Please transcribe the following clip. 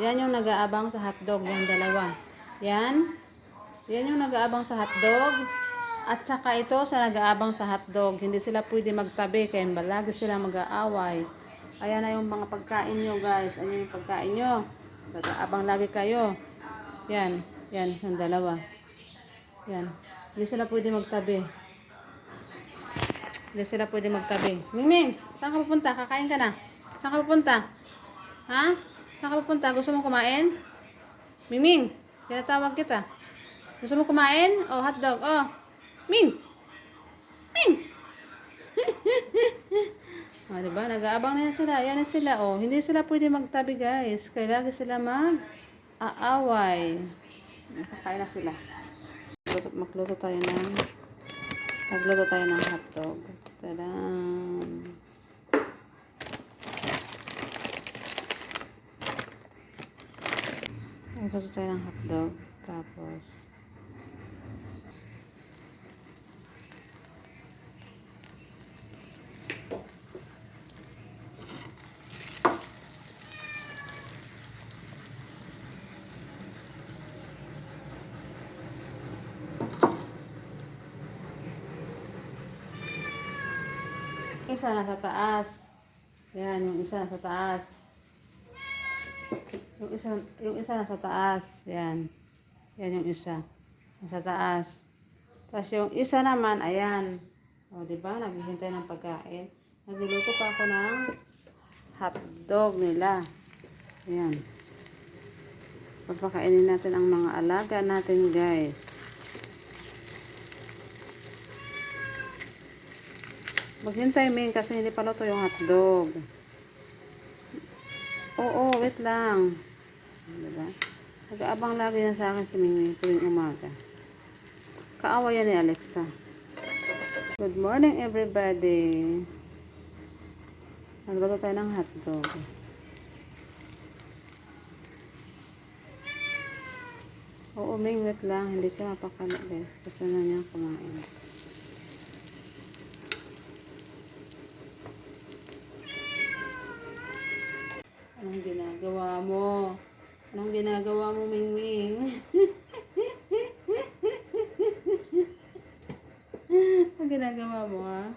Yan yung nag-aabang sa hotdog, yung dalawa. Yan. Yan yung nag-aabang sa hotdog. At saka ito sa nag-aabang sa hotdog. Hindi sila pwede magtabi kaya lagi sila mag-aaway. Ayan na yung mga pagkain nyo, guys. Ayan yung pagkain nyo. Nag-aabang lagi kayo. Yan. Yan, yung dalawa. Yan. Hindi sila pwede magtabi. Hindi sila pwede magtabi. Mingming, saan ka pupunta? Kakain ka na. Saan ka pupunta? Ha? Saan ka pupunta? Gusto mo kumain? Mingming, tinatawag kita. Gusto mo kumain? Oh, hotdog. Oh. Ming! Ming! Oh, diba? Nag-aabang na yan sila. Yan na sila. Oh, hindi sila pwede magtabi, guys. Kaya lagi sila mag-aaway. Kakain na sila. Magluto tayo ng hotdog. Tadaan! Magluto tayo ng hotdog. Tapos isa nasa taas. Yan, yung isa nasa taas. Yung isa nasa taas. Yan. Yan yung isa. Nasa taas. Tapos yung isa naman, ayan. O, diba? Naghihintay ng pagkain. Nagluluto pa ako ng hotdog nila. Ayan. Papakainin natin ang mga alaga natin, guys. Maghintay, Ming, kasi hindi pa luto yung hotdog. Oo, wait lang. Diba? Nag-aabang lagi na sa akin si Ming tuwing umaga. Kaawa yan ni Alexa. Good morning, everybody. Nagluto tayo ng hotdog. Oo, Ming, wait lang. Hindi siya mapakala, guys. Gusto na niya kumain. Anong ginagawa mo? Anong ginagawa mo, Mingming? Anong ginagawa mo, ha?